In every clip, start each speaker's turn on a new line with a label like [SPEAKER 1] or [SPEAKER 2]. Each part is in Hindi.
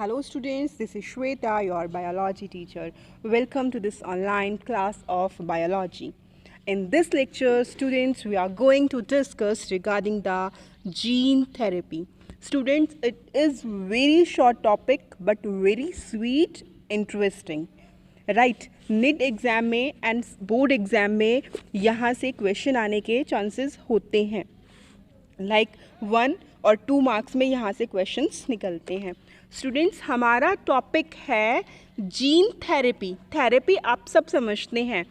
[SPEAKER 1] Hello students, this is Shweta, your biology teacher. Welcome to this online class of biology. In this lecture, students, we are going to discuss regarding the gene therapy. Students, it is very short topic but very sweet, interesting. Right NEET exam में एंड बोर्ड एग्ज़ाम में यहाँ से क्वेश्चन आने के चांसेस होते हैं. लाइक 1 और 2 मार्क्स में यहाँ से क्वेश्चंस निकलते हैं. स्टूडेंट्स, हमारा टॉपिक है जीन थेरेपी. थेरेपी आप सब समझते हैं.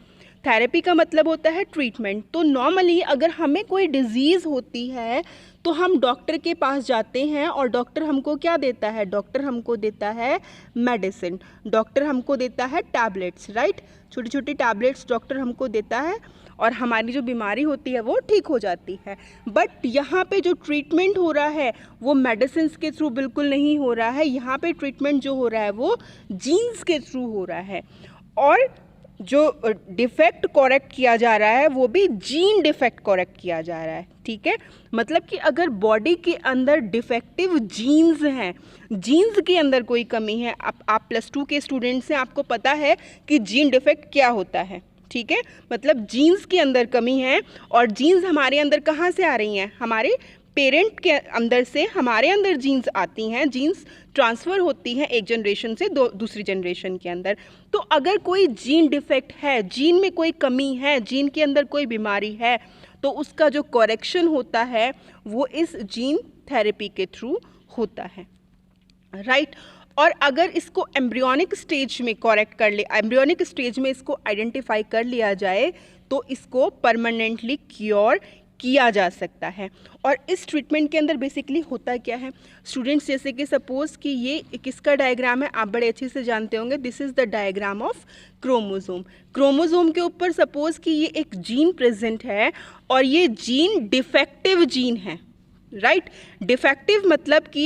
[SPEAKER 1] थेरेपी का मतलब होता है ट्रीटमेंट. तो नॉर्मली अगर हमें कोई डिजीज़ होती है तो हम डॉक्टर के पास जाते हैं और डॉक्टर हमको क्या देता है? डॉक्टर हमको देता है मेडिसिन. डॉक्टर हमको देता है टैबलेट्स. राइट, छोटी छोटी टैबलेट्स डॉक्टर हमको देता है और हमारी जो बीमारी होती है वो ठीक हो जाती है. बट यहाँ पे जो ट्रीटमेंट हो रहा है वो मेडिसिन के थ्रू बिल्कुल नहीं हो रहा है. यहाँ पे ट्रीटमेंट जो हो रहा है वो जीन्स के थ्रू हो रहा है. और जो डिफेक्ट करेक्ट किया जा रहा है वो भी जीन डिफेक्ट करेक्ट किया जा रहा है. ठीक है, मतलब कि अगर बॉडी के अंदर डिफेक्टिव जीन्स हैं, जीन्स के अंदर कोई कमी है, आप +2 के स्टूडेंट्स हैं, आपको पता है कि जीन डिफेक्ट क्या होता है. ठीक है, मतलब जीन्स के अंदर कमी है. और जीन्स हमारे अंदर कहाँ से आ रही हैं? हमारे पेरेंट के अंदर से हमारे अंदर जीन्स आती हैं. जीन्स ट्रांसफ़र होती हैं एक जनरेशन से दूसरी जनरेशन के अंदर. तो अगर कोई जीन डिफेक्ट है, जीन में कोई कमी है, जीन के अंदर कोई बीमारी है, तो उसका जो करेक्शन होता है वो इस जीन थेरेपी के थ्रू होता है. राइट. और अगर इसको एम्ब्रियोनिक स्टेज में करेक्ट कर ले, एम्ब्रियोनिक स्टेज में इसको आइडेंटिफाई कर लिया जाए तो इसको परमानेंटली क्योर किया जा सकता है. और इस ट्रीटमेंट के अंदर बेसिकली होता क्या है स्टूडेंट्स? जैसे कि सपोज़ कि ये किसका डायग्राम है, आप बड़े अच्छे से जानते होंगे. This is the diagram of chromosome. Chromosome के ऊपर सपोज़ कि ये एक जीन प्रेजेंट है और ये जीन डिफेक्टिव जीन है. राइट, डिफेक्टिव मतलब कि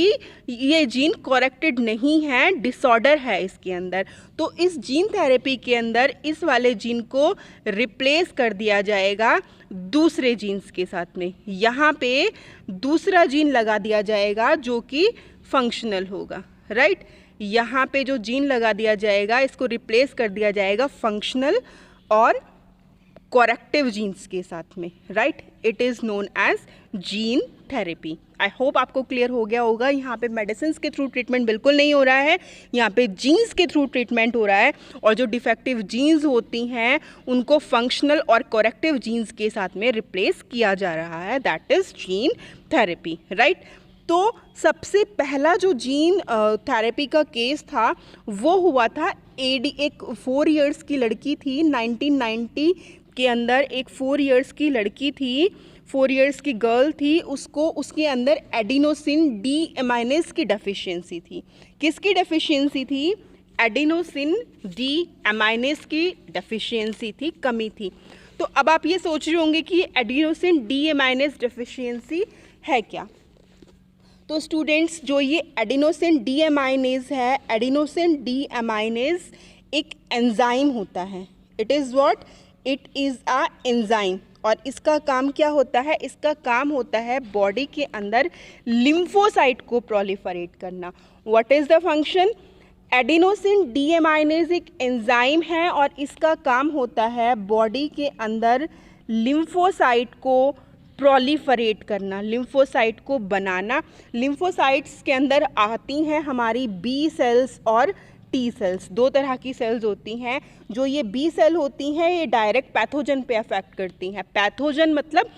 [SPEAKER 1] ये जीन करेक्टेड नहीं है, डिसऑर्डर है इसके अंदर. तो इस जीन थेरेपी के अंदर इस वाले जीन को रिप्लेस कर दिया जाएगा दूसरे जीन्स के साथ में. यहाँ पे दूसरा जीन लगा दिया जाएगा जो कि फंक्शनल होगा. राइट, यहाँ पे जो जीन लगा दिया जाएगा इसको रिप्लेस कर दिया जाएगा फंक्शनल और करेक्टिव जीन्स के साथ में. Right, it is known as gene therapy. I hope आपको क्लियर हो गया होगा. यहाँ पे मेडिसिन के थ्रू ट्रीटमेंट बिल्कुल नहीं हो रहा है, यहाँ पे जीन्स के थ्रू ट्रीटमेंट हो रहा है. और जो डिफेक्टिव जीन्स होती हैं उनको फंक्शनल और करेक्टिव जीन्स के साथ में रिप्लेस किया जा रहा है. That is gene therapy. Right. तो सबसे पहला जो जीन थेरेपी का केस था वो हुआ था एक 4 इयर्स की लड़की थी. 1990 के अंदर एक 4 इयर्स की लड़की थी, 4 इयर्स की गर्ल थी. उसको उसके अंदर एडिनोसिन डी एमाइनेज की डेफिशिएंसी थी. किसकी डेफिशिएंसी थी? एडिनोसिन डी एमाइनेज की डेफिशिएंसी थी, कमी थी. तो अब आप ये सोच रहे होंगे कि एडिनोसिन डी एमाइनेज डेफिशिएंसी है क्या? तो स्टूडेंट्स, जो ये एडिनोसिन डी एमाइनेज है, एडिनोसिन डी एमाइनेज एक एंजाइम होता है. It is what? It is a enzyme. और इसका काम क्या होता है? इसका काम होता है बॉडी के अंदर लिम्फोसाइट को प्रोलिफरेट करना. What is the function? Adenosine deaminase एक एंजाइम है और इसका काम होता है बॉडी के अंदर लिम्फोसाइट को प्रोलिफरेट करना, लिम्फोसाइट को बनाना. लिम्फोसाइट्स के अंदर आती हैं हमारी बी सेल्स और टी सेल्स. 2 तरह की सेल्स होती हैं. जो ये बी सेल होती हैं ये डायरेक्ट पैथोजन पे अफेक्ट करती हैं. पैथोजन मतलब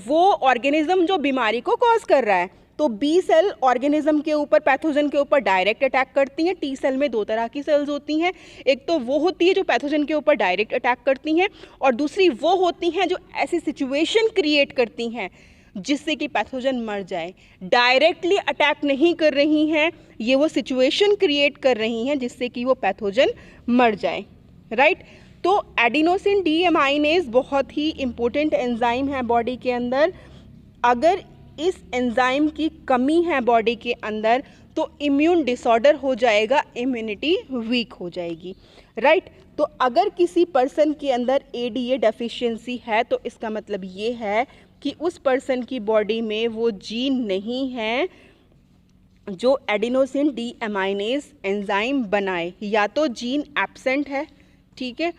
[SPEAKER 1] वो ऑर्गेनिज्म जो बीमारी को कॉज कर रहा है. तो बी सेल ऑर्गेनिज्म के ऊपर, पैथोजन के ऊपर डायरेक्ट अटैक करती हैं. टी सेल में 2 तरह की सेल्स होती हैं. एक तो वो होती है जो पैथोजन के ऊपर डायरेक्ट अटैक करती हैं और दूसरी वो होती हैं जो ऐसी सिचुएशन क्रिएट करती हैं जिससे कि पैथोजन मर जाए. डायरेक्टली अटैक नहीं कर रही हैं, ये वो सिचुएशन क्रिएट कर रही हैं जिससे कि वो पैथोजन मर जाए. राइट. तो एडिनोसिन डी एमाइनेज बहुत ही इम्पोर्टेंट एंजाइम है बॉडी के अंदर. अगर इस एंजाइम की कमी है बॉडी के अंदर तो इम्यून डिसऑर्डर हो जाएगा, इम्यूनिटी वीक हो जाएगी. राइट. तो अगर किसी पर्सन के अंदर एडीए डेफिशिएंसी है तो इसका मतलब ये है कि उस पर्सन की बॉडी में वो जीन नहीं है जो एडिनोसिन डीएमाइनेज एंजाइम बनाए, या तो जीन एब्सेंट है, ठीक है,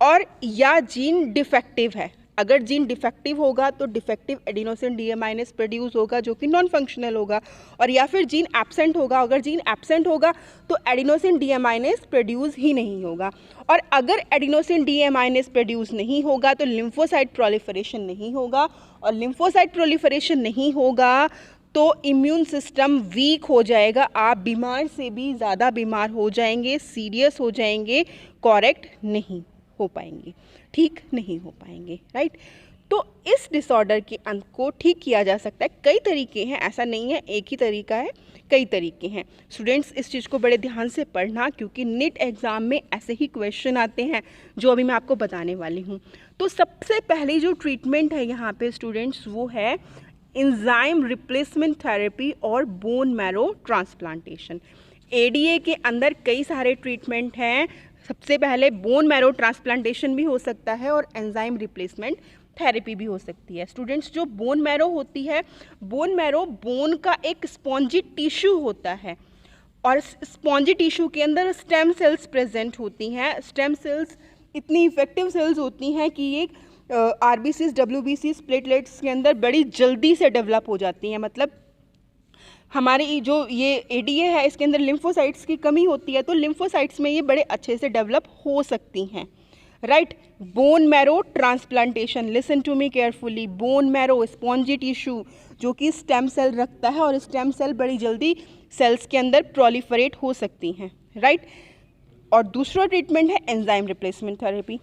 [SPEAKER 1] और या जीन डिफेक्टिव है। अगर जीन डिफेक्टिव होगा तो डिफेक्टिव एडिनोसिन डीएमाइनेज प्रोड्यूस होगा जो कि नॉन फंक्शनल होगा, और या फिर जीन एब्सेंट होगा। अगर जीन एब्सेंट होगा तो एडिनोसिन डीएमाइनेज प्रोड्यूस ही नहीं होगा। और अगर एडिनोसिन डीएमाइनेज प्रोड्यूस नहीं होगा तो लिम्फोसाइट प्रोलिफरेशन नहीं होगा, और लिम्फोसाइट प्रोलिफरेशन नहीं होगा तो इम्यून सिस्टम वीक हो जाएगा, आप बीमार से भी ज़्यादा बीमार हो जाएंगे, सीरियस हो जाएंगे, करेक्ट नहीं हो पाएंगे, ठीक नहीं हो पाएंगे, राइट। तो इस डिसऑर्डर के अंत को ठीक किया जा सकता है। कई तरीके हैं, ऐसा नहीं है एक ही तरीका है, कई तरीके हैं। स्टूडेंट्स इस चीज़ को बड़े ध्यान से पढ़ना, क्योंकि नीट एग्ज़ाम में ऐसे ही क्वेश्चन आते हैं जो अभी मैं आपको बताने वाली हूँ। तो सबसे पहले जो ट्रीटमेंट है यहाँ पे स्टूडेंट्स, वो है एंजाइम रिप्लेसमेंट थेरेपी और बोन मैरो ट्रांसप्लांटेशन। एडीए के अंदर कई सारे ट्रीटमेंट हैं। सबसे पहले बोन मैरो ट्रांसप्लांटेशन भी हो सकता है और एंजाइम रिप्लेसमेंट थेरेपी भी हो सकती है। स्टूडेंट्स, जो बोन मैरो होती है, बोन मैरो बोन का एक स्पॉन्जी टिश्यू होता है, और स्पॉन्जी टिश्यू के अंदर स्टेम सेल्स प्रेजेंट होती हैं। स्टेम सेल्स इतनी इफेक्टिव सेल्स होती हैं कि ये आरबीसीज, डब्ल्यूबीसीज, प्लेटलेट्स के अंदर बड़ी जल्दी से डेवलप हो जाती हैं। मतलब हमारी जो ये एडीए है, इसके अंदर लिम्फोसाइट्स की कमी होती है, तो लिम्फोसाइट्स में ये बड़े अच्छे से डेवलप हो सकती हैं, right. Bone marrow transplantation, listen to me carefully. Bone marrow spongy tissue जो कि स्टेम सेल रखता है, और स्टेम सेल बड़ी जल्दी सेल्स के अंदर प्रोलिफरेट हो सकती हैं, राइट। और दूसरा ट्रीटमेंट है एंजाइम रिप्लेसमेंट थेरेपी।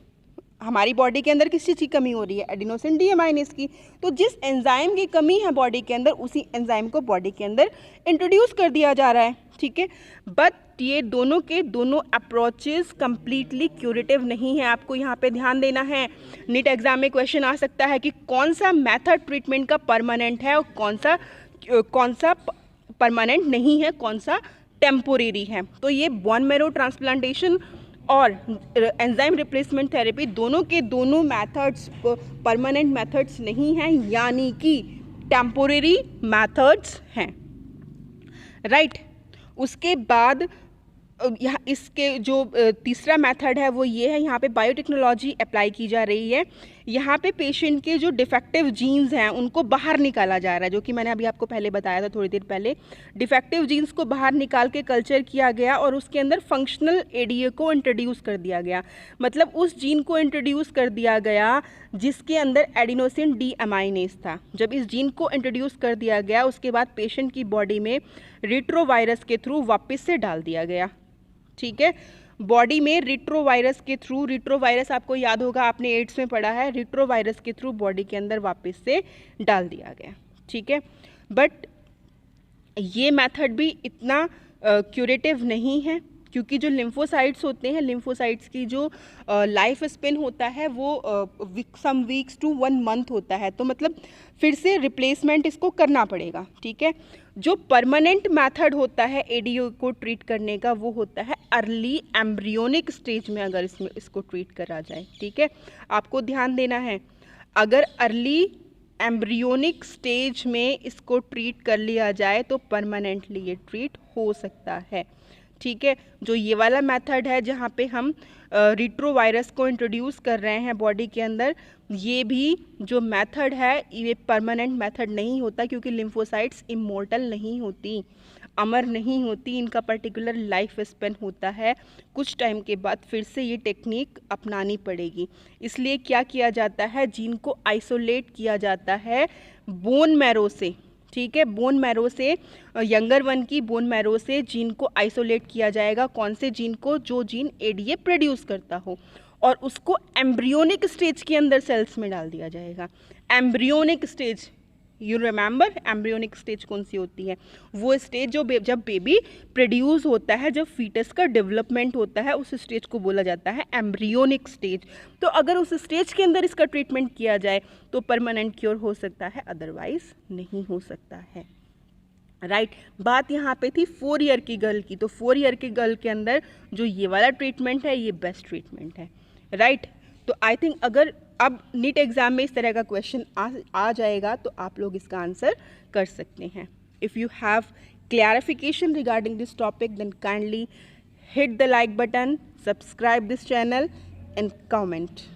[SPEAKER 1] हमारी बॉडी के अंदर किस चीज़ की कमी हो रही है? एडिनोसिन डीएमाइनेज की। तो जिस एंजाइम की कमी है बॉडी के अंदर, उसी एंजाइम को बॉडी के अंदर इंट्रोड्यूस कर दिया जा रहा है, ठीक है। बट ये दोनों के दोनों अप्रोचेस कंप्लीटली क्यूरेटिव नहीं है। आपको यहाँ पे ध्यान देना है। नीट एग्जाम में क्वेश्चन आ सकता है कि कौन सा मेथड ट्रीटमेंट का परमानेंट है और कौन सा परमानेंट नहीं है, कौन सा टेम्पोरेरी है। तो ये बोन मैरो ट्रांसप्लांटेशन और एंजाइम रिप्लेसमेंट थेरेपी दोनों के दोनों मेथड्स परमानेंट मेथड्स नहीं हैं, यानी कि टेम्पोरेरी मेथड्स हैं, राइट। उसके बाद यहाँ इसके जो तीसरा मेथड है वो ये है, यहाँ पे बायोटेक्नोलॉजी अप्लाई की जा रही है। यहाँ पे पेशेंट के जो डिफेक्टिव जीन्स हैं उनको बाहर निकाला जा रहा है, जो कि मैंने अभी आपको पहले बताया था थोड़ी देर पहले। डिफेक्टिव जीन्स को बाहर निकाल के कल्चर किया गया और उसके अंदर फंक्शनल एडीए को इंट्रोड्यूस कर दिया गया। मतलब उस जीन को इंट्रोड्यूस कर दिया गया जिसके अंदर एडिनोसिन डीएमाइनेज था। जब इस जीन को इंट्रोड्यूस कर दिया गया, उसके बाद पेशेंट की बॉडी में रिट्रोवायरस के थ्रू वापस से डाल दिया गया, ठीक है। बॉडी में रिट्रोवायरस के थ्रू, रिट्रोवायरस आपको याद होगा, आपने एड्स में पढ़ा है, रिट्रोवायरस के थ्रू बॉडी के अंदर वापस से डाल दिया गया, ठीक है। बट ये मेथड भी इतना क्यूरेटिव नहीं है, क्योंकि जो लिम्फोसाइट्स होते हैं, लिम्फोसाइट्स की जो लाइफ स्पेन होता है वो सम वीक्स टू 1 मंथ होता है। तो मतलब फिर से रिप्लेसमेंट इसको करना पड़ेगा, ठीक है। जो परमानेंट मेथड होता है एडीओ को ट्रीट करने का, वो होता है अर्ली एम्ब्रियोनिक स्टेज में अगर इसको ट्रीट करा जाए, ठीक है। आपको ध्यान देना है, अगर अर्ली एम्ब्रियोनिक स्टेज में इसको ट्रीट कर लिया जाए तो परमानेंटली ये ट्रीट हो सकता है, ठीक है। जो ये वाला मेथड है जहाँ पे हम रिट्रोवायरस को इंट्रोड्यूस कर रहे हैं बॉडी के अंदर, ये भी जो मेथड है ये परमानेंट मेथड नहीं होता, क्योंकि लिम्फोसाइट्स इमोर्टल नहीं होती, अमर नहीं होती, इनका पर्टिकुलर लाइफ स्पेन होता है। कुछ टाइम के बाद फिर से ये टेक्निक अपनानी पड़ेगी। इसलिए क्या किया जाता है, जीन को आइसोलेट किया जाता है बोन मैरो से, ठीक है। बोन मैरो से, यंगर वन की बोन मैरो से जीन को आइसोलेट किया जाएगा। कौन से जीन को? जो जीन एडीए प्रोड्यूस करता हो, और उसको एम्ब्रियोनिक स्टेज के अंदर सेल्स में डाल दिया जाएगा। Embryonic stage, you remember embryonic stage कौन सी होती है? वो स्टेज जो जब बेबी प्रोड्यूस होता है, जब फीटस का डेवलपमेंट होता है, उस स्टेज को बोला जाता है एम्ब्रियोनिक स्टेज। तो अगर उस स्टेज के अंदर इसका ट्रीटमेंट किया जाए तो परमानेंट क्योर हो सकता है, अदरवाइज नहीं हो सकता है, राइट। बात यहाँ पे थी 4 ईयर की गर्ल की। तो 4 ईयर की गर्ल के अंदर जो ये वाला ट्रीटमेंट है ये बेस्ट ट्रीटमेंट है, राइट। तो आई थिंक अगर अब नीट एग्ज़ाम में इस तरह का क्वेश्चन आ जाएगा तो आप लोग इसका आंसर कर सकते हैं, If you have clarification regarding this topic, then kindly hit the like button, subscribe this channel and comment.